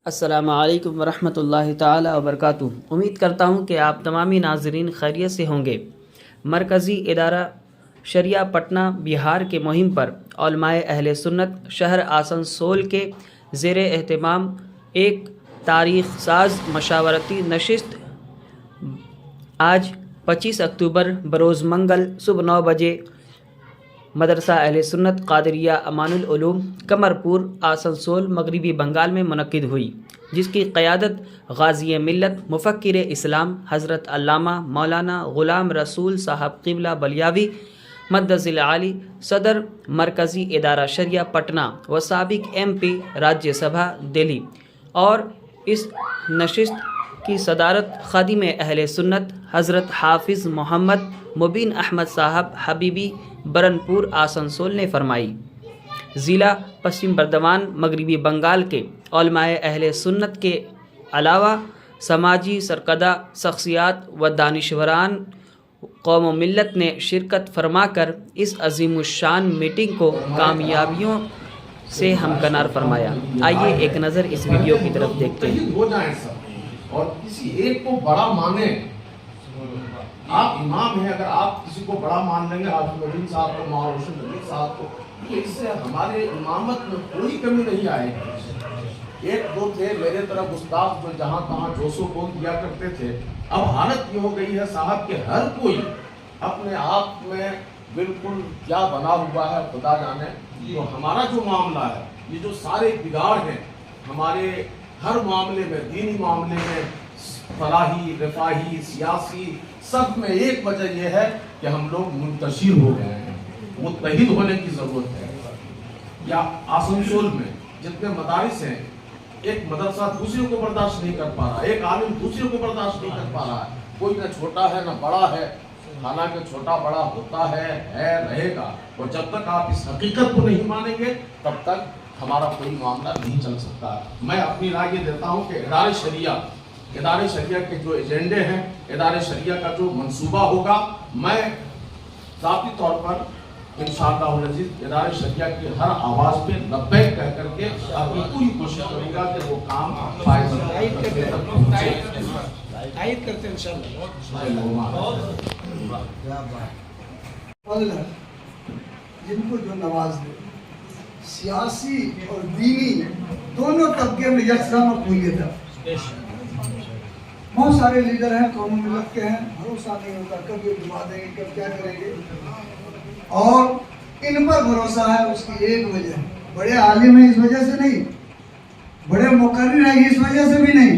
अस्सलामु अलैकुम वरहमतुल्लाहि ताला वबरकातुहू। उम्मीद करता हूँ कि आप तमामी नाज़रीन खैरियत से होंगे। मरकज़ी इदारा शरिया पटना बिहार के मुहिम पर उलमाए अहले सुन्नत शहर आसनसोल के ज़ेर एहतमाम एक तारीख़ साज मशावरती नशिस्त आज 25 अक्टूबर बरोज़ मंगल सुबह 9 बजे मदरसा अहले सुन्नत क़ादिरिया अमानुल उलूम कमरपुर आसनसोल मगरिबी बंगाल में मुनक्किद हुई, जिसकी क़यादत गाज़ी मिल्लत मुफ़क्किर इस्लाम हज़रत अल्लामा मौलाना ग़ुलाम रसूल साहब क़िबला बलियावी मद्दज़िल आली सदर मरकज़ी इदारा शरिया पटना व साबिक़ MP राज्यसभा दिल्ली और इस नशिस्त की सदारत ख़ादिम अहले सुन्नत हज़रत हाफिज़ मोहम्मद मुबीन अहमद साहब हबीबी बरनपुर आसनसोल ने फरमाई। ज़िला पश्चिम बर्दवान मगरिबी बंगाल के उलमाए अहले सुन्नत के अलावा समाजी सरकदा शख्सियात व दानिशवरान कौम मिल्लत ने शिरकत फरमाकर इस अज़ीमुश्शान मीटिंग को कामयाबियों से हमकनार फरमाया। आइए एक नज़र इस वीडियो की तरफ देखते हैं। हो जाए सब और किसी एक को बड़ा माने। आप इमाम हैं, अगर आप किसी को बड़ा मान लेंगे, आप नबी साहब को, मौलाना नबी साहब को, तो इससे हमारे इमामत में कोई कमी नहीं आएगी। एक दो थे मेरे तरफ उस्ताद जो जहाँ तहाँ जोशो को किया करते थे। अब हालत ये हो गई है साहब के हर कोई अपने आप में बिल्कुल क्या बना हुआ है खुदा जाने। तो हमारा जो मामला है, ये जो सारे बिगाड़ हैं हमारे हर मामले में, दीनी मामले में, फलाही रफाही सियासी सब में, एक वजह यह है कि हम लोग मुंतशिर हो गए हैं। मुत्तहिद होने की जरूरत है। या आसनसोल में जितने मदारिस हैं, एक मदरसा दूसरे को बर्दाश्त नहीं कर पा रहा, एक आलिम दूसरे को बर्दाश्त नहीं कर पा रहा है। कोई ना छोटा है ना बड़ा है, हालांकि छोटा बड़ा होता है रहेगा। और जब तक आप इस हकीकत को नहीं मानेंगे तब तक हमारा कोई मामला नहीं चल सकता। मैं अपनी राय ये देता हूँ कि इदारे शरिया के जो एजेंडे हैं, इदारे शरिया का जो मंसूबा होगा, मैं ज़ाती तौर पर इंशाअल्लाह अज़ीज़ इदारे शरिया की हर आवाज़ पे लब्बैक कह करके अपनी पूरी कोशिश करूँगा कि वो काम करते जिनको जो नवाज दे, सियासी और दीनी दोनों तबके में यकसा मकबूलियत है। बहुत सारे लीडर हैं कौम मिल्लत के हैं, भरोसा नहीं होता कब ये डुबा देंगे, कब क्या करेंगे। और इन पर भरोसा है, उसकी एक वजह है, बड़े आलिम है इस वजह से नहीं, बड़े मुकर्रिर है इस वजह से भी नहीं,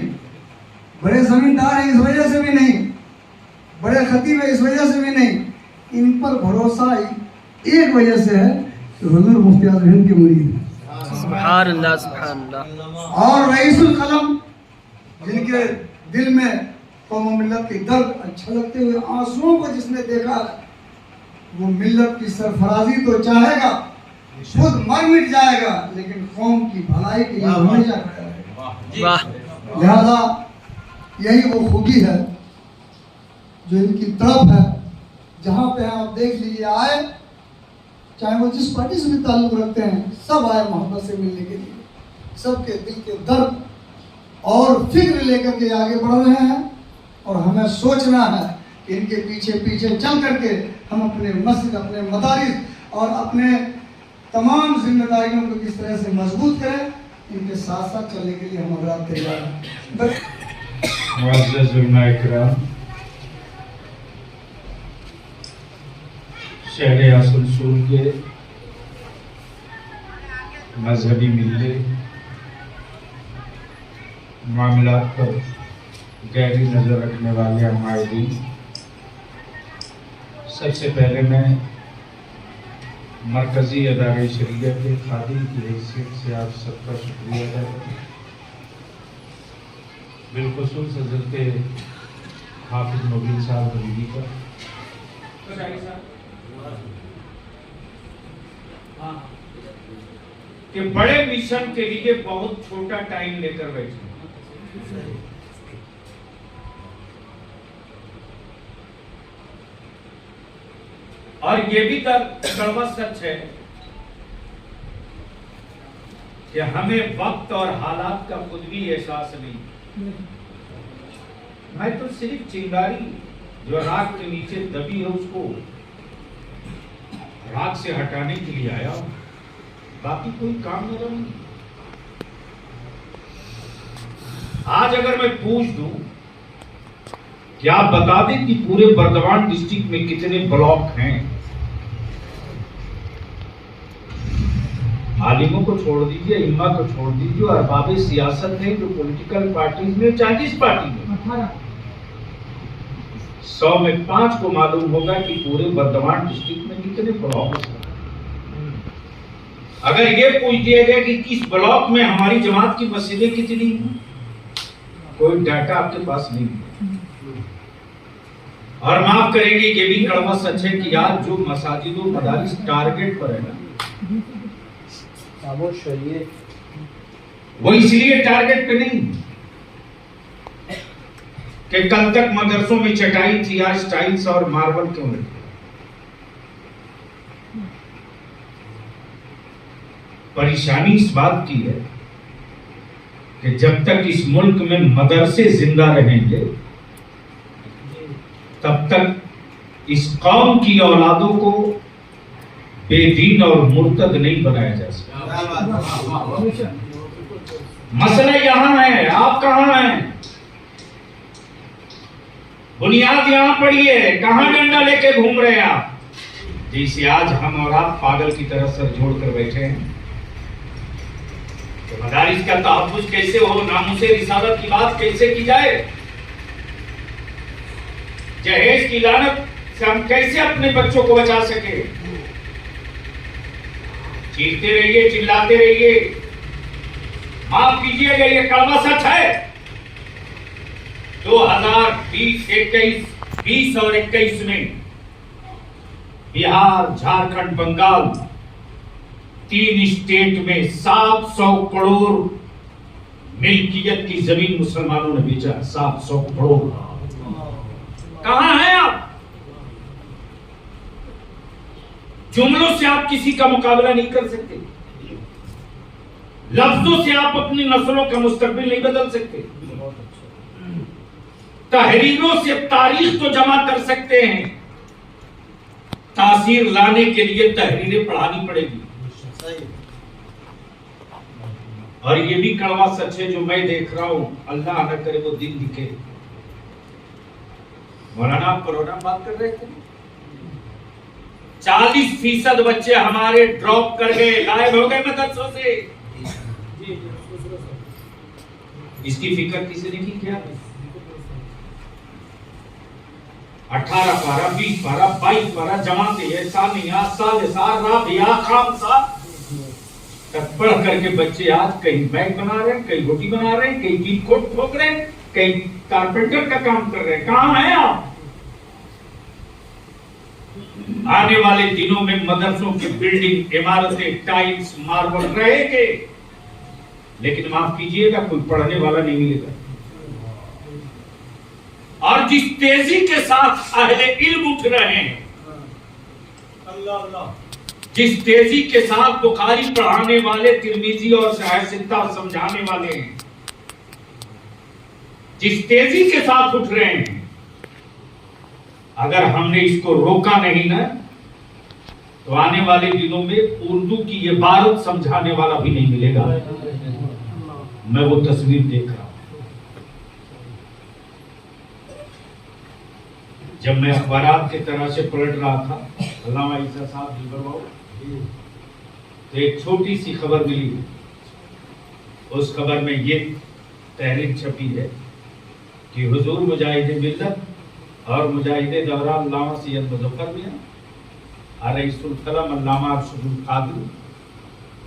बड़े जमींदार है इस वजह से भी नहीं, बड़े खतीब है इस वजह से भी नहीं। इन पर भरोसा एक वजह से है कि हुजूर मुफ्ती आज़म हिंद के मुरीद हैं। सुभान अल्लाह, सुभान अल्लाह। और रईसुल कलम जिनके दिल में कौम मिल्लत की दर्द अच्छा लगते हुए आंसुओं को जिसने देखा, वो मिल्लत की सरफराजी तो चाहेगा, खुद मर मिट जाएगा, लेकिन कौम की भलाई के लिए हमेशा खड़ा रहेगा। लिहाजा यही वो खूबी है जो इनकी तड़प है। जहाँ पे आप देख लीजिए आए, चाहे वो जिस पार्टी से भी ताल्लुक रखते हैं, सब आए मोहब्बत से मिलने के लिए, सबके दिल के दर्द और फिक्र लेकर के आगे बढ़ रहे हैं। और हमें सोचना है कि इनके पीछे पीछे चल करके हम अपने मस्जिद, अपने मदारिस और अपने तमाम जिम्मेदारियों को किस तरह से मजबूत करें, इनके साथ साथ चलने के लिए हम अगर तैयार हैं। मुअज़्ज़ज़ उलमाए किराम, शहर आसनसोल के मजहबी मिल्ले मामलात पर गहरी नज़र रखने वाले हमारीन, सबसे पहले मैं मरकज़ी इदारे शरिया के खादिम की हैसियत से आप सबका शुक्रिया अदा करता हूँ। बिलखुसूस हज़रत हाफिज़ मुबीन साहब हबीबी का कि बड़े मिशन के लिए बहुत छोटा टाइम लेकर बैठे। और ये भी कड़वा सच है कि हमें वक्त और हालात का खुद भी एहसास नहीं। मैं तो सिर्फ चिंगारी जो राख के नीचे दबी है उसको राख से हटाने के लिए आया हूं, बाकी कोई काम मेरा नहीं। आज अगर मैं पूछ दूं कि आप बता दें कि पूरे बर्दवान डिस्ट्रिक्ट में कितने ब्लॉक हैं, आलिमों को छोड़ दीजिए, इम्मा को छोड़ दीजिए, और अरबाब सियासत ने जो पॉलिटिकल पार्टीज में 40 पार्टी में 100 में 5 को मालूम होगा कि पूरे बर्दवान डिस्ट्रिक्ट में कितने ब्लॉक हैं। अगर ये पूछ दिया गया कि किस ब्लॉक में हमारी जमात की मस्जिदें कितनी हैं, कोई डाटा आपके पास नहीं है। और माफ करेंगे, ये भी कड़वा सच है कि आज जो मसाजिद और मदारिस टारगेट पर है ना, वो इसलिए टारगेट पे नहीं कि कल तक मदरसों में चटाई थी, आज टाइल्स और मार्बल क्यों लगे। परेशानी इस बात की है कि जब तक इस मुल्क में मदरसे जिंदा रहेंगे तब तक इस कौम की औलादों को बेदीन और मुर्तद नहीं बनाया जा सकता। मसला यहां है, आप कहां हैं? बुनियाद यहां पड़ी है, कहां डंडा लेके घूम रहे हैं आप? जैसे आज हम और आप पागल की तरह सर जोड़कर बैठे हैं। तो मदारिस का तहफ्फुज कैसे हो, नामुसे रिसालत की बात कैसे की जाए, जहेज की लानत से हम कैसे अपने बच्चों को बचा सके? चीखते रहिए, चिल्लाते रहिए, माफ कीजिएगा, ये कड़वा सच है। 2020 और 21 में बिहार, झारखंड, बंगाल 3 स्टेट में 700 करोड़ मिल्कियत की जमीन मुसलमानों ने बेचा। 700 करोड़। कहां हैं आप? जुमलों से आप किसी का मुकाबला नहीं कर सकते, लफ्जों से आप अपनी नस्लों का मुस्तकबिल नहीं बदल सकते, तहरीरों से तारीख तो जमा कर सकते हैं, तासीर लाने के लिए तहरीरें पढ़ानी पड़ेगी। और ये भी कड़वा सच है जो मैं देख रहा हूं, अल्लाह न करे वो दिन दिखे। मौलाना आप कोरोना बात कर रहे थे, 40% बच्चे हमारे ड्रॉप कर गए, गायब हो गए मदरसों से। इसकी फिक्र किसी ने की क्या? 18 पारा, 20 पारा, 22 पारा जमाते सानिया, सालिसार, राबिया, खामसा तक पढ़ करके बच्चे आज कहीं बैग बना रहे हैं, कहीं रोटी बना रहे हैं, कहीं कीट कोट ठोक रहे हैं, कहीं कारपेंटर का काम कर रहे हैं। कहां हैं आप? आने वाले दिनों में मदरसों की बिल्डिंग, इमारतें, टाइल्स, मार्बल रहेंगे, लेकिन माफ कीजिएगा कोई पढ़ने वाला नहीं मिलेगा। और जिस तेजी के साथ अहले इल्म उठ रहे हैं, जिस तेजी के साथ बुखारी पढ़ाने वाले, तिरमिजी और सहायसित्ता समझाने वाले हैं, जिस तेजी के साथ उठ रहे हैं, अगर हमने इसको रोका नहीं ना तो आने वाले दिनों में उर्दू की ये बारूद समझाने वाला भी नहीं मिलेगा। मैं वो तस्वीर देख रहा हूं। जब मैं अखबारात की तरह से पलट रहा था, अल्लामा ईसा साहब दिलबर, तो एक छोटी सी खबर मिली। उस खबर में ये तहरीर छपी है कि हुजूर मुजाहिद मिल्लत और मुजाहिद दौरा अल्लामा सैयद मुज़फ़्फ़र मियां, रईसुल कलम अल्लामा अरशदुल क़ादिर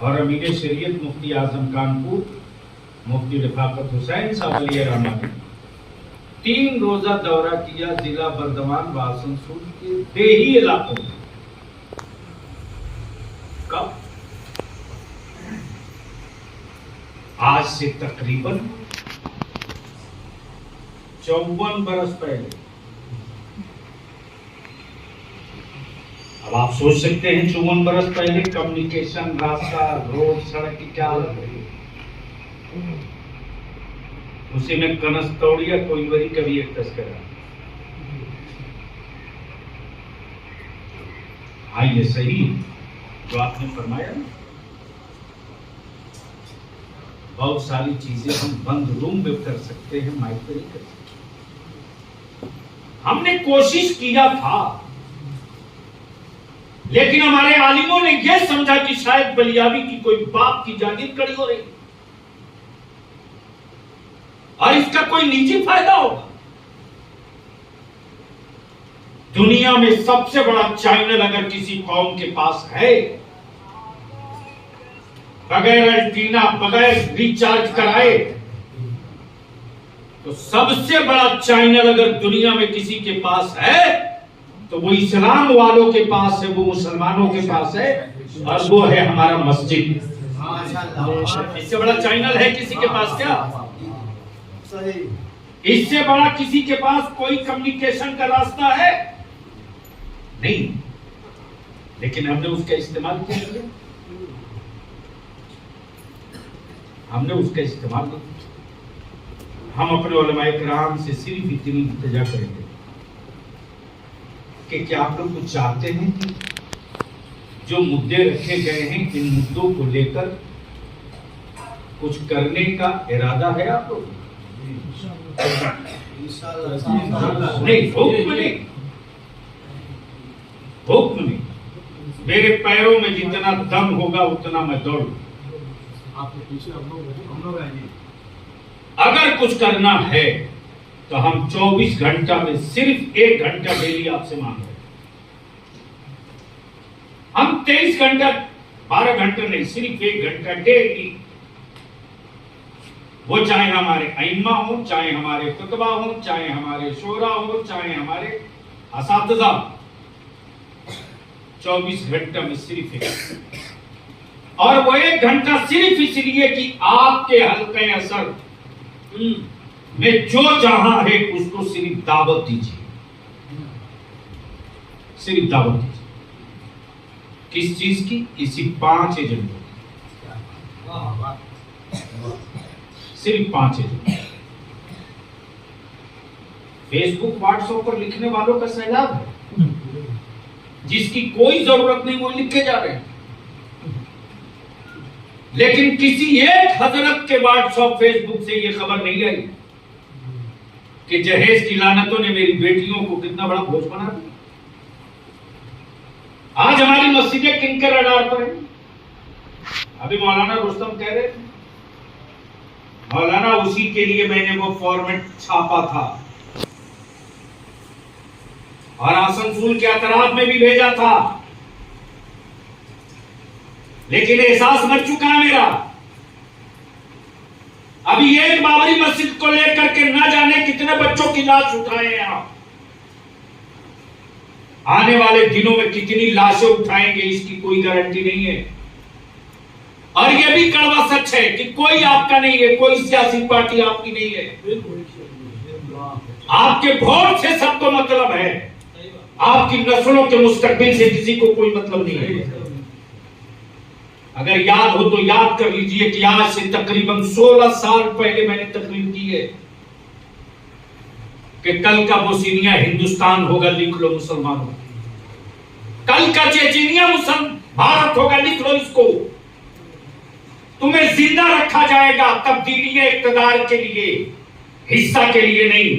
और अमीर शरीयत मुफ्ती आज़म कानपुर मुफ्ती रफ़ाकत हुसैन साहब अली रहमान ने 3 रोजा दौरा किया जिला बर्दवान व आसनसोल के देही इलाकों में। कब? आज से तकरीबन 54 बरस पहले। अब आप आप सोच सकते हैं 54 बरस पहले कम्युनिकेशन, रास्ता, रोड, सड़क की क्या हालत रही। उसी में कनस तोड़िया कोई बड़ी कभी एक तस्करा। हाँ, ये सही जो आपने फरमाया ना, बहुत सारी चीजें हम बंद रूम में कर सकते हैं, माइक पे नहीं कर सकते। हमने कोशिश किया था, लेकिन हमारे आलिमों ने यह समझा कि शायद बलियाबी की कोई बाप की जागीर खड़ी हो रही और इसका कोई निजी फायदा होगा। दुनिया में सबसे बड़ा चैनल अगर किसी कौम के पास है, बगैर एंटीना, बगैर रिचार्ज कराए, तो सबसे बड़ा चैनल अगर दुनिया में किसी के पास है तो वो इस्लाम वालों के पास है, वो मुसलमानों के पास है, और वो है हमारा मस्जिद। इससे बड़ा चैनल है किसी के पास क्या? इससे बड़ा किसी के पास कोई कम्युनिकेशन का रास्ता है नहीं, लेकिन हमने उसका इस्तेमाल किया। हमने उसका इस्तेमाल नहीं किया। हम अपने उलमाए किराम से सिर्फ इतनी इल्तिजा करेंगे कि क्या आप लोग कुछ चाहते हैं कि जो मुद्दे रखे गए हैं, इन मुद्दों को लेकर कुछ करने का इरादा है आप लोग? नहीं, हुक्म नहीं, हुक्म नहीं। मेरे पैरों में जितना दम होगा उतना मैं दौड़ू। अगर कुछ करना है तो हम 24 घंटा में सिर्फ 1 घंटा डेली आपसे मांग रहे हैं। हम 23 घंटा 12 घंटे नहीं, सिर्फ 1 घंटा डेली। वो चाहे हमारे अइम्मा हो, चाहे हमारे खुतबा हो, चाहे हमारे शोरा हो, चाहे हमारे असातिज़ा, 24 घंटा में सिर्फ 1। और वो 1 घंटा सिर्फ इसलिए कि आपके हल्के असर में जो जहां है उसको सिर्फ दावत दीजिए, सिर्फ दावत दीजिए। किस चीज की? इसी 5 एजेंडों की, सिर्फ 5 एजेंडों। फेसबुक, व्हाट्सएप पर लिखने वालों का सैलाब है, जिसकी कोई जरूरत नहीं, वो लिख के जा रहे हैं। लेकिन किसी एक हजरत के व्हाट्सएप, फेसबुक से ये खबर नहीं आई कि जहेज की लानतों ने मेरी बेटियों को कितना बड़ा बोझ बना दिया। आज हमारी मस्जिदें किनके रडार पर है? अभी मौलाना रुस्तम कह रहे थे, मौलाना उसी के लिए मैंने वो फॉर्मेट छापा था और आसनसोल के अतराफ में भी भेजा था, लेकिन एहसास मर चुका है मेरा। अभी एक बाबरी मस्जिद को लेकर के ना जाने कितने बच्चों की लाश उठाए हैं आप। आने वाले दिनों में कितनी लाशें उठाएंगे इसकी कोई गारंटी नहीं है। और यह भी कड़वा सच है कि कोई आपका नहीं है, कोई सियासी पार्टी आपकी नहीं है। आपके वोट से सबको मतलब है, आपकी नस्लों के मुस्तकबिल से किसी को कोई मतलब नहीं है। अगर याद हो तो याद कर लीजिए कि आज से तकरीबन 16 साल पहले मैंने तकरीर की है कि कल का बोस्निया हिंदुस्तान होगा, लिख लो मुसलमानों। कल का चेचेनिया भारत होगा, लिख लो इसको। तुम्हें जिंदा रखा जाएगा तब्दीली इक़्तिदार के लिए, हिस्सा के लिए नहीं।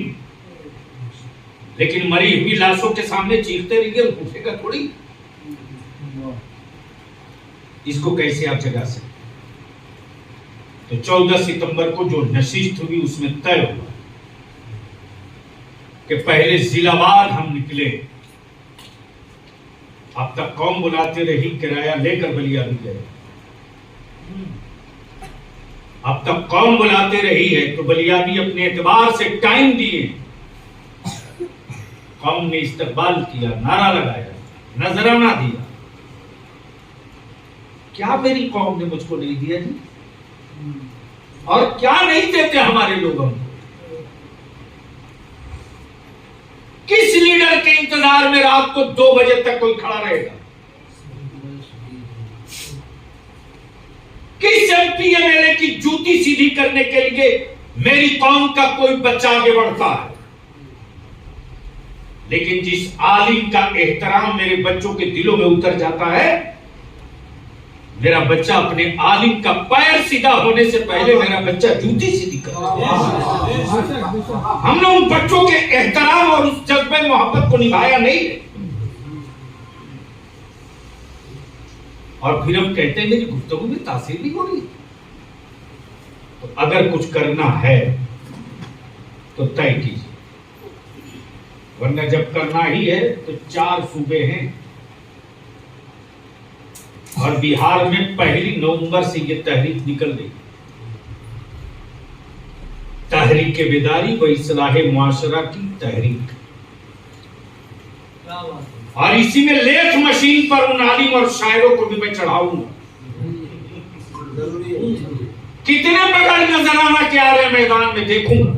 लेकिन मरी हुई लाशों के सामने चीखते रहिए, उठेगा थोड़ी। इसको कैसे आप जगा सकते? तो 14 सितंबर को जो नशिस्त हुई उसमें तय हुआ कि पहले जिलावार हम निकले। अब तक कौम बुलाते रही, किराया लेकर बलिया भी गए। अब तक कौम बुलाते रही है तो बलिया भी अपने एतबार से टाइम दिए। कौम ने इस्तकबाल किया, नारा लगाया, नजराना दिया। क्या मेरी कौम ने मुझको नहीं दिया जी? और क्या नहीं देते हमारे लोगों को? किस लीडर के इंतजार में रात को 2 बजे तक कोई खड़ा रहेगा? की जूती सीधी करने के लिए मेरी कौम का कोई बच्चा आगे बढ़ता है, लेकिन जिस आलिम का एहतराम मेरे बच्चों के दिलों में उतर जाता है, मेरा बच्चा अपने आलिम का पैर सीधा होने से पहले मेरा बच्चा जूती सीधी करता है। हमने उन बच्चों के एहतराम और उस जज्बे मोहब्बत को निभाया नहीं है। और फिर हम कहते हैं मेरी गुफ्तगू में तासीर नहीं हो रही। तो अगर कुछ करना है तो तय कीजिए, वरना जब करना ही है तो 4 सूबे हैं और बिहार में 1 नवंबर से ये तहरीक निकल गई। तहरीक बेदारी व इस्लाह मुआशरा की तहरीक, और इसी में लेथ मशीन पर उन आलिम और शायरों को भी मैं चढ़ाऊंगा। कितने बगैर नजराना के आ रहे मैदान में देखूंगा,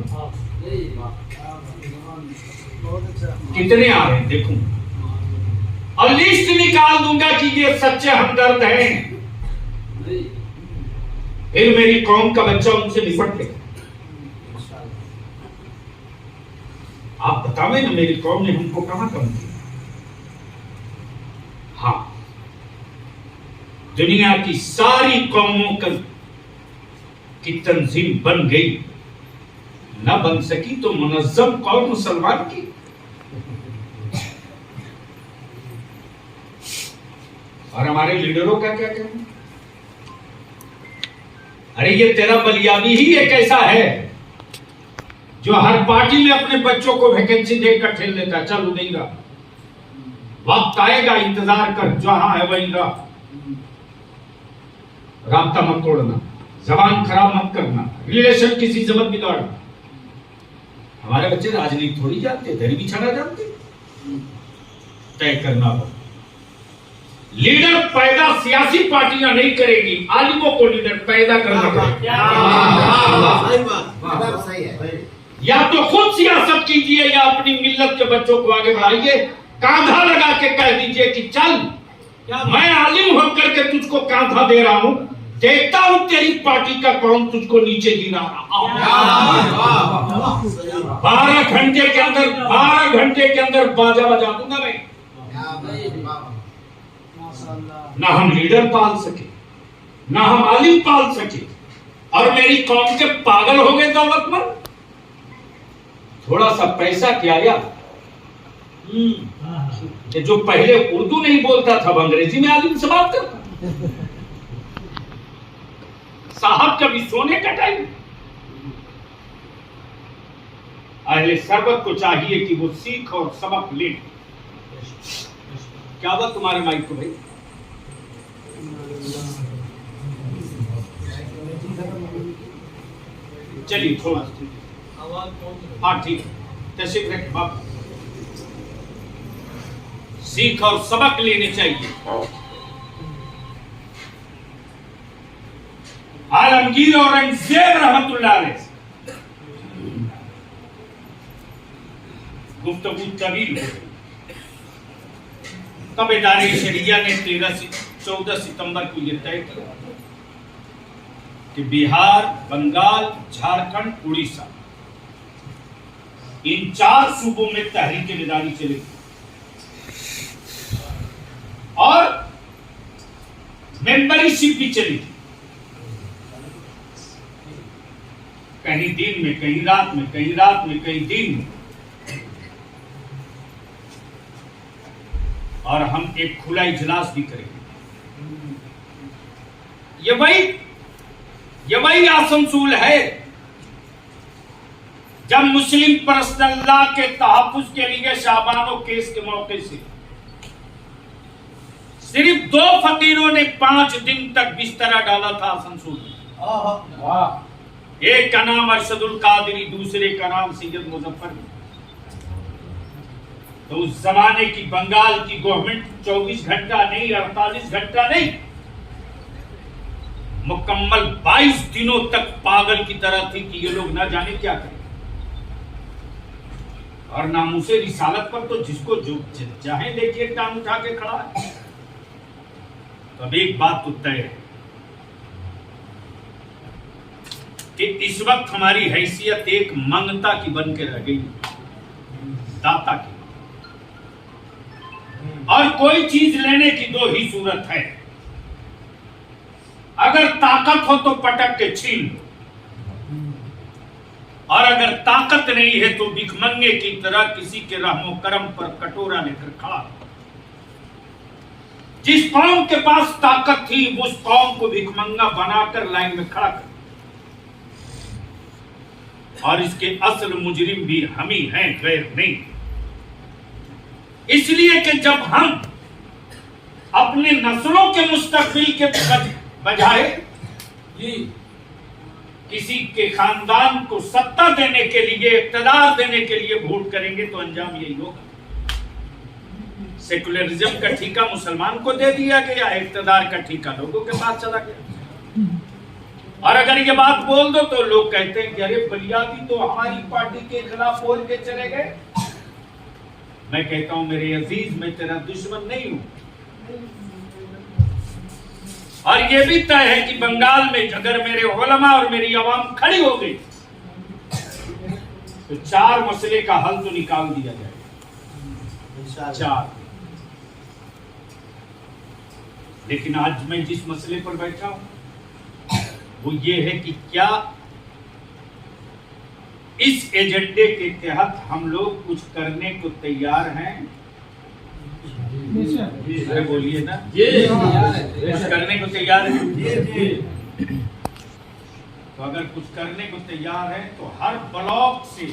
कितने आ रहे हैं देखूंगा, और लिस्ट निकाल दूंगा कि ये सच्चे हमदर्द हैं। फिर मेरी कौम का बच्चा उनसे निपट ले। आप बतावे ना मेरी कौम ने हमको कहां कम किया। हाँ, दुनिया की सारी कौमों की तंजीम बन गई, न बन सकी तो मुनज़्ज़म कौम मुसलमान की। और हमारे लीडरों का क्या कहना? अरे ये तेरा बलियानी ही एक ऐसा है जो हर पार्टी में अपने बच्चों को वैकेंसी देकर ठेल लेता, चल उड़ेगा, वक्त आएगा, इंतजार कर, जहां है वहीं रह, राब्ता मत तोड़ना, जबान खराब मत करना, रिलेशन किसी से मत बिगाड़ना। हमारे बच्चे राजनीति थोड़ी जानते, दरी बिछाना जानते। तय करना हो, लीडर पैदा सियासी पार्टियां नहीं करेगी, आलिमों को लीडर पैदा करना पड़ेगा। या तो खुद सियासत कीजिए या अपनी मिल्लत के बच्चों को आगे बढ़ाइए। कांधा लगा के कह दीजिए कि चल, मैं आलिम होकर के तुझको कांधा दे रहा हूं, देखता हूं तेरी पार्टी का कौन तुझको नीचे गिरा रहा। 12 घंटे के अंदर बाजा बजा दूंगा मैं। ना हम लीडर पाल सके, ना हम आलिम पाल सके, और मेरी कौम के पागल हो गए दौलतमंद। थोड़ा सा पैसा क्या यार, कि जो पहले उर्दू नहीं बोलता था अंग्रेजी में आलिम से बात करता। साहब कभी सोने का टाइम। अहले सरबत को चाहिए कि वो सीख और सबक ले। क्या बात तुम्हारे माइक को भाई? चलिए थोड़ा, हाँ ठीक है, तशरीफ रख बाप। सीख और सबक लेने चाहिए। आलमगीर औरंगजेब रहमतुल्लाह अलैह गुफ्तगू तवील हो। तब इदारे शरिया ने 14 सितंबर को यह तय किया कि बिहार, बंगाल, झारखंड, उड़ीसा, इन 4 सूबों में तहरीक बेदारी चलेगी और मेंबरशिप भी चलेगी। कहीं दिन में, कहीं रात में, कहीं रात में, कहीं दिन में। और हम एक खुला इजलास भी करेंगे। ये वही आसनसूल है जब मुस्लिम पर्सनल लॉ के तहफ्फुज के लिए शाबानो केस के मौके से सिर्फ 2 फकीरों ने 5 दिन तक बिस्तरा डाला था आसनसूल में। एक का नाम अरशदुल कादरी, दूसरे का नाम सैयद मुजफ्फर। तो उस जमाने की बंगाल की गवर्नमेंट 24 घंटा नहीं, 48 घंटा नहीं, मुकम्मल 22 दिनों तक पागल की तरह थी कि ये लोग ना जाने क्या करें। और नामूसे रिसालत पर तो जिसको जो चाहे देखिए टांग उठा के खड़ा है। तो अब एक बात तो तय है, कि इस वक्त हमारी हैसियत एक मंगता की बन के रह गई, दाता की। और कोई चीज लेने की दो ही सूरत है, अगर ताकत हो तो पटक के छीन लो, और अगर ताकत नहीं है तो भिखमंगे की तरह किसी के रहमो करम पर कटोरा लेकर खड़ा। जिस कौम के पास ताकत थी उस कौम को भिखमंगा बनाकर लाइन में खड़ा कर, और इसके असल मुजरिम भी हम ही हैं, गैर नहीं। इसलिए कि जब हम अपने नस्लों के मुस्तकबिल के बजाय किसी के खानदान को सत्ता देने के लिए, इक्तदार देने के लिए वोट करेंगे तो अंजाम यही होगा। सेकुलरिज्म का ठीका मुसलमान को दे दिया गया, इक्तदार का ठीका लोगों के पास चला गया। और अगर ये बात बोल दो तो लोग कहते हैं कि अरे बलियादी तो हमारी पार्टी के खिलाफ बोल के चले गए। मैं कहता हूं मेरे अजीज, मैं तेरा दुश्मन नहीं हूं। और ये भी तय है कि बंगाल में अगर मेरे उलमा और मेरी आवाम खड़ी हो गई तो 4 मसले का हल तो निकाल दिया जाएगा, 4। लेकिन आज मैं जिस मसले पर बैठा हूं वो ये है कि क्या इस एजेंडे के तहत हम लोग कुछ करने को तैयार हैं? अरे बोलिए ना, कुछ करने को तैयार है? तो अगर कुछ करने को तैयार है तो हर ब्लॉक से,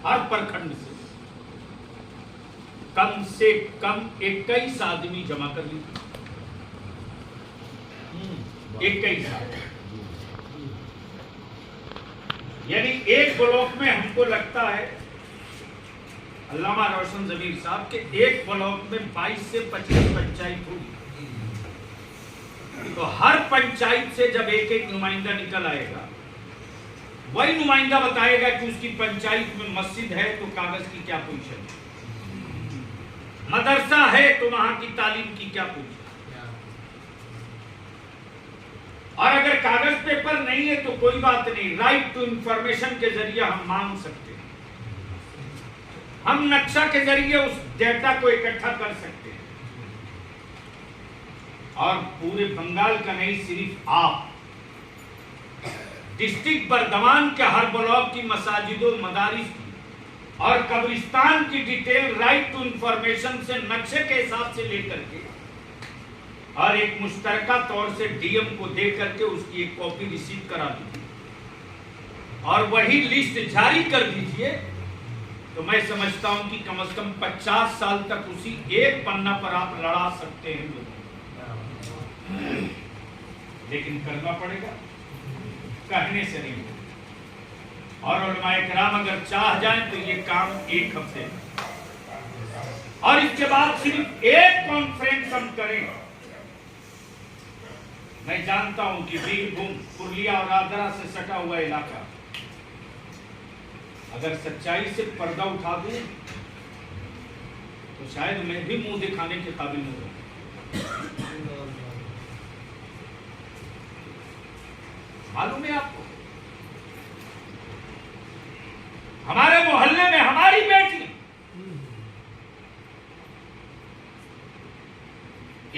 हर प्रखंड से कम 21 आदमी जमा कर लीजिए। 21 यानी एक ब्लॉक में हमको लगता है अल्लामा रोशन जमीर साहब के एक ब्लॉक में 22 से 25 पंचायत होगी। तो हर पंचायत से जब एक एक नुमाइंदा निकल आएगा, वही नुमाइंदा बताएगा कि उसकी पंचायत में मस्जिद है तो कागज की क्या पोजीशन है, मदरसा है तो वहां की तालीम की क्या पोजीशन, और अगर कागज पेपर नहीं है तो कोई बात नहीं, राइट टू इंफॉर्मेशन के जरिए हम मांग सकते हैं, हम नक्शा के जरिए उस डेटा को इकट्ठा कर सकते हैं। और पूरे बंगाल का नहीं, सिर्फ आप डिस्ट्रिक्ट बर्दवान के हर ब्लॉक की मसाजिदों, मदारिस की और कब्रिस्तान की डिटेल राइट टू इंफॉर्मेशन से नक्शे के हिसाब से लेकर के और एक मुश्तरका तौर से डीएम को दे करके उसकी एक कॉपी रिसीव करा दीजिए और वही लिस्ट जारी कर दीजिए, तो मैं समझता हूं कि कम से कम 50 साल तक उसी एक पन्ना पर आप लड़ा सकते हैं लोगों। लेकिन करना पड़ेगा, कहने से नहीं होगा। और उलमाए किराम अगर चाह जाएं तो ये काम एक हफ्ते में, और इसके बाद सिर्फ एक कॉन्फ्रेंस हम करें। मैं जानता हूं कि बीरभूम, पुरलिया और आगरा से सटा हुआ इलाका, अगर सच्चाई से पर्दा उठा दूं तो शायद मैं भी मुंह दिखाने के काबिल नहीं हूं। मालूम है आपको, हमारे मोहल्ले में हमारी बेटी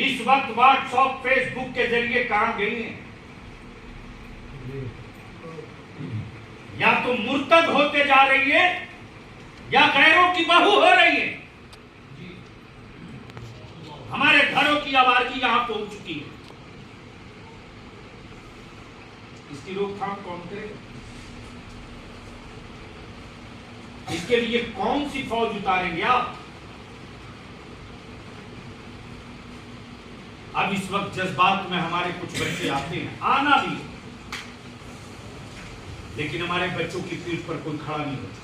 इस वक्त व्हाट्सएप, फेसबुक के जरिए कहां गई है? या तो मुर्तद होते जा रही है या गैरों की बहू हो रही है। हमारे घरों की आवाज़ी यहां पहुंच चुकी है। इसकी रोकथाम कौन करेगा? इसके लिए कौन सी फौज उतारेंगे आप? अब इस वक्त जज्बात में हमारे कुछ बच्चे आते हैं, आना भी, लेकिन हमारे बच्चों की पीठ पर कोई खड़ा नहीं होता।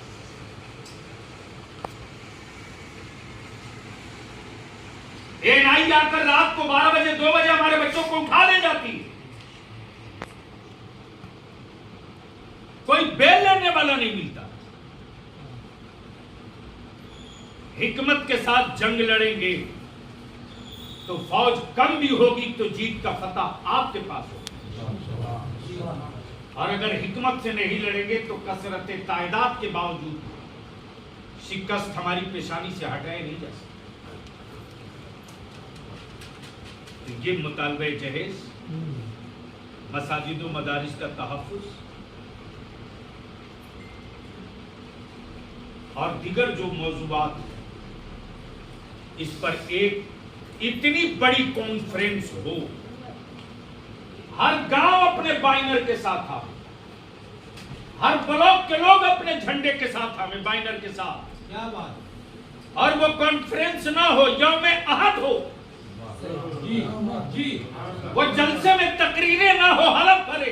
एएनआई आकर रात को 12 बजे 2 बजे हमारे बच्चों को उठा ले जाती है, कोई बेल लेने वाला नहीं मिलता। हिकमत के साथ जंग लड़ेंगे तो फौज कम भी होगी तो जीत का फतह आपके पास होगा। और अगर हिकमत से नहीं लड़ेंगे तो कसरत तादाद के बावजूद शिकस्त हमारी पेशानी से हटाए नहीं जा सकती। तो ये मुतालबे जहेज, मसाजिद व मदारिस का तहफ़्फ़ुज़ और दीगर जो मौज़ूआत, इस पर एक इतनी बड़ी कॉन्फ्रेंस हो, हर गांव अपने बाइनर के साथ आवे, हर ब्लॉक के लोग अपने झंडे के साथ आवे, बाइनर के साथ। क्या बात। और वो कॉन्फ्रेंस ना हो, यौम अहद हो, जी, वो जलसे में तकरीरें ना हो, हलफ करे।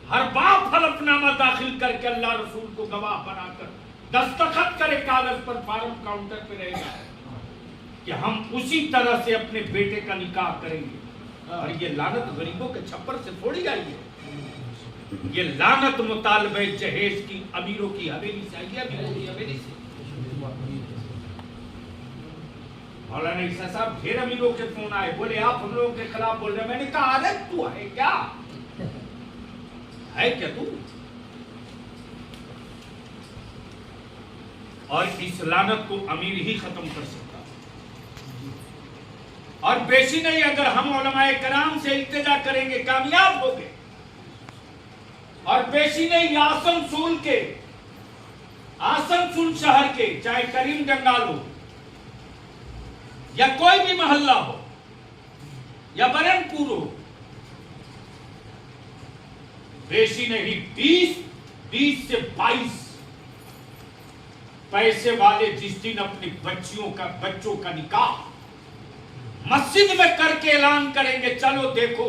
हर बाप हलफनामा दाखिल करके अल्लाह रसूल को गवाह बनाकर दस्तखत करे कागज पर, फार्म काउंटर पे रहेगा कि हम उसी तरह से अपने बेटे का निकाह करेंगे। और ये लानत गरीबों के छप्पर से थोड़ी आई है, ये लानत मुतालबे जहेज की अमीरों की हवेली से आई है, अमीरों की हवेली से। मौलाना ईसा साहब, ढेर अमीरों के फोन आए, बोले आप हम लोगों के खिलाफ बोल रहे। मैंने कहा अरे तू है क्या, है क्या तू? और इस लानत को अमीर ही खत्म कर सकता है। और बेशी नहीं, अगर हम उलमाए कराम से इल्तिजा करेंगे कामयाब होंगे। और बेशी नहीं, आसनसोल शहर के, चाहे करीम जंगाल हो या कोई भी मोहल्ला हो या बरनपुर हो, बेशी नहीं 20 से 22 पैसे वाले जिस दिन अपनी बच्चों का निकाह मस्जिद में करके ऐलान करेंगे, चलो देखो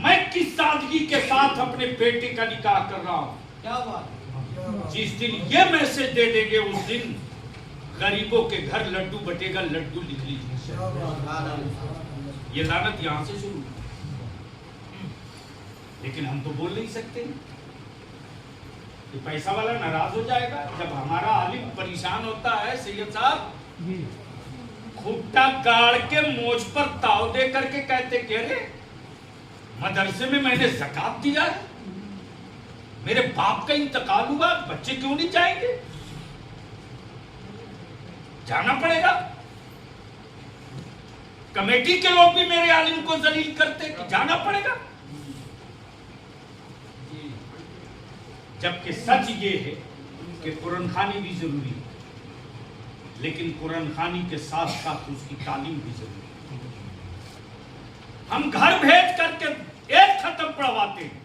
मैं किस सादगी के साथ अपने बेटे का निकाह कर रहा हूं। क्या बात। जिस दिन ये मैसेज दे देंगे, उस दिन गरीबों के घर लड्डू बटेगा, लड्डू लिख लीजिए। ये लानत यहां से शुरू। लेकिन हम तो बोल नहीं सकते कि पैसा वाला नाराज हो जाएगा। जब हमारा आलिम परेशान होता है, सैयद साहब खुट्टा गाड़ के मोछ पर ताव दे करके कहते कि अरे मदरसे में मैंने ज़कात दिया है, मेरे बाप का इंतकाल हुआ, बच्चे क्यों नहीं जाएंगे? जाना पड़ेगा। कमेटी के लोग भी मेरे आलिम को जलील करते कि जाना पड़ेगा। जबकि सच ये है कि कुरान खानी भी जरूरी है, लेकिन कुरान खानी के साथ साथ उसकी तालीम भी जरूरी है। हम घर भेज करके एक खत्म पढ़वाते हैं,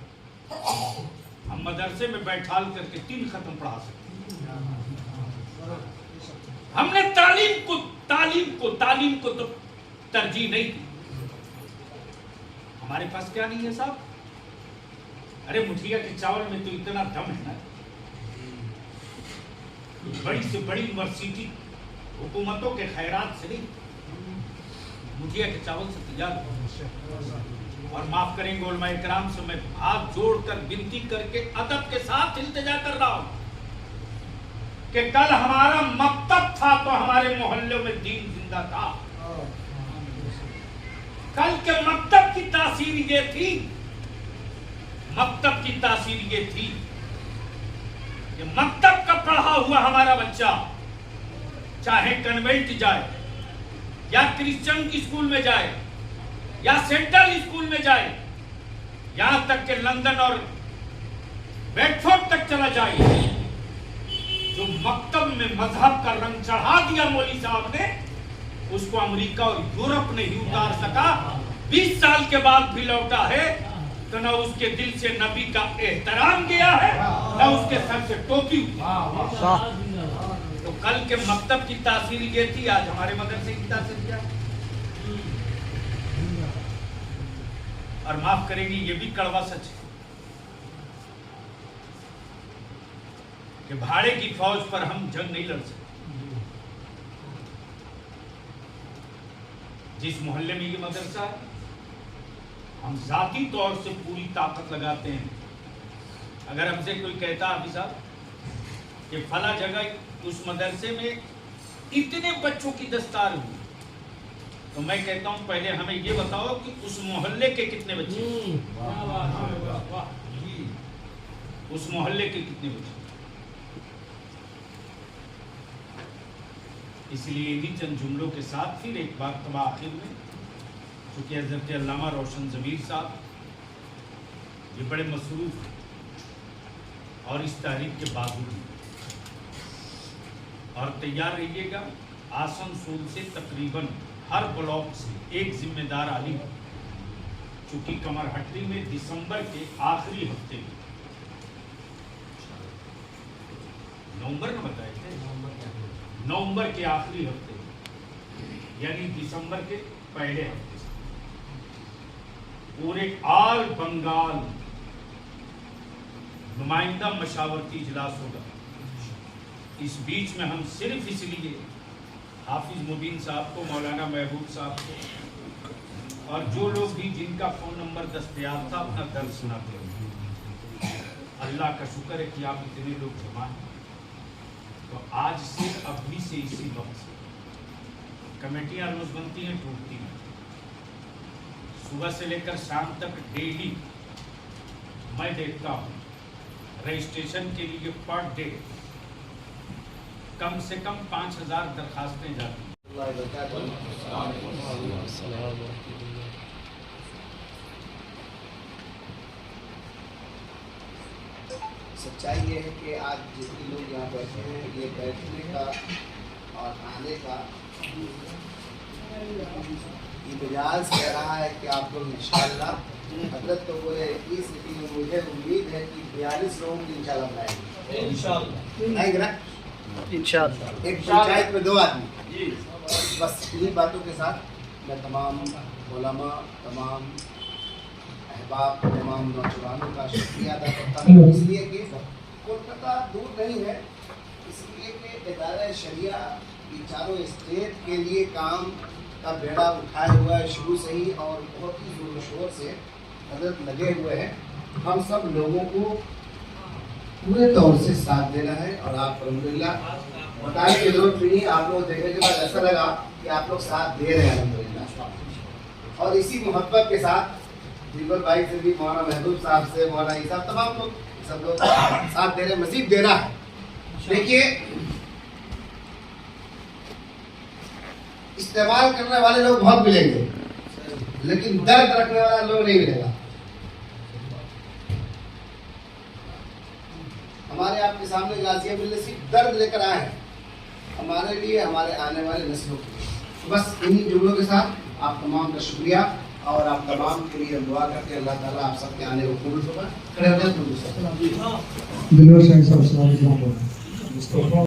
हम मदरसे में बैठाल करके 3 खत्म पढ़ा सकते हैं। हमने तालीम को तो तरजीह नहीं दी। हमारे पास क्या नहीं है साहब? अरे मुठिया के चावल में तो इतना दम है ना, बड़ी से बड़ी यूनिवर्सिटी हुकूमतों के खैरात से नहीं, मुठिया के चावल से तैयार। और माफ करेंगे उलमाए किराम से मैं हाथ जोड़कर विनती करके अदब के साथ इल्तिजा कर रहा हूं कि कल हमारा मकतब था तो हमारे मोहल्ले में दीन जिंदा था। कल के मकतब की तासीर ये थी, कि मकतब का पढ़ा हुआ हमारा बच्चा चाहे कन्वेंट जाए या क्रिश्चियन की स्कूल में जाए या सेंट्रल स्कूल में जाए, यहां तक कि लंदन और बेडफोर्ड तक चला जाए, जो मकतब में मजहब का रंग चढ़ा दिया मौलवी साहब ने, उसको अमेरिका और यूरोप नहीं उतार सका। 20 साल के बाद भी लौटा है तो न उसके दिल से नबी का एहतराम गया है, न उसके सर से टोपी। तो कल के मकतब की तासीर ये थी, आज हमारे मदरसे की तासीर क्या? और माफ करेंगे ये भी कड़वा सच है कि भाड़े की फौज पर हम जंग नहीं लड़ सकते। जिस मोहल्ले में ये मदरसा है, हम जाती तौर से पूरी ताकत लगाते हैं। अगर हमसे कोई कहता हाफिज साहब कि फला जगह उस मदरसे में इतने बच्चों की दस्तार हुई, तो मैं कहता हूं पहले हमें ये बताओ कि उस मोहल्ले के कितने बच्चे, उस मोहल्ले के कितने बच्चे। इसलिए इन्हीं चंद जुमलों के साथ फिर एक बार तब आखिर में, चूँकि हज़रत अल्लामा रोशन ज़मीर साहब ये बड़े मसरूफ़ और इस तारीख के बावजूद और तैयार रहिएगा। आसनसोल से तकरीबन हर ब्लॉक से एक जिम्मेदार आलिम, चूँकि कमरहट्टी में दिसंबर के आखिरी हफ्ते में, नवंबर में बताए थे, नवंबर के आखिरी हफ्ते यानी दिसंबर के पहले हफ्ते से पूरे ऑल बंगाल नुमाइंदा मशावरती इजलास होगा। इस बीच में हम सिर्फ इसलिए हाफिज मुबीन साहब को, मौलाना महबूब साहब को और जो लोग भी जिनका फ़ोन नंबर दस्तयाब था अपना दर्द सुनाते हैं। अल्लाह का शुक्र है कि आप इतने लोग जमा हैं। तो आज से अभी से इसी वक्त से कमेटियाँ रोज़ बनती हैं, टूटती हैं। सुबह से लेकर शाम तक डेली मैं देखता हूँ रजिस्ट्रेशन के लिए पर डे कम से कम 5000 दरखास्तें जाती हैं। सच्चाई ये है कि आज जितने लोग यहाँ बैठे हैं, ये बैठने का और आने का ये मिजाज कह रहा है कि आप लोग इंशाअल्लाह, हजरत तो बोले इस सिटी में मुझे उम्मीद है कि 42 लोगों की इंशाअल्लाह बनाएंगे, इंशाअल्लाह ना, इंशाअल्लाह। एक पंचायत में 2 आदमी, बस इन्हीं बातों के साथ मैं तमाम उलमा, तमाम अहबाब, तमाम नौजवानों का शुक्रिया अदा करता हूँ। इसलिए कि कोलकाता दूर नहीं है, इसलिए कि इदारा शरिया ये चारों स्टेट के लिए काम का बेड़ा उठाए हुआ है शुरू से ही, और बहुत ही जोर शोर से हजरत लगे हुए हैं। हम सब लोगों को पूरे तौर से साथ देना है और आप अल्हम्दुलिल्लाह बताने की जरूरत नहीं। आप लोग देखने के बाद ऐसा लगा कि आप लोग साथ दे रहे हैं अल्हम्दुलिल्लाह। और इसी मोहब्बत के साथ दिलबर भाई से भी, मौलाना महबूब साहब से, मौलाना ईसा, तमाम लोग सब लोग साथ दे रहे, मजीद देना है। देखिए, इस्तेमाल करने वाले लोग बहुत मिलेंगे, लेकिन दर्द रखने वाला लोग नहीं मिलेगा। हमारे आपके सामने गाजिया मिलने सिर्फ दर्द लेकर आए हैं, हमारे लिए, हमारे आने वाले नस्लों के लिए। बस इन्हीं जुमलों के साथ आप तमाम का शुक्रिया और आप तमाम के लिए दुआ करते हैं। अल्लाह ताला आप सबके आने को कबूल फरमाए। खड़े हो जाए।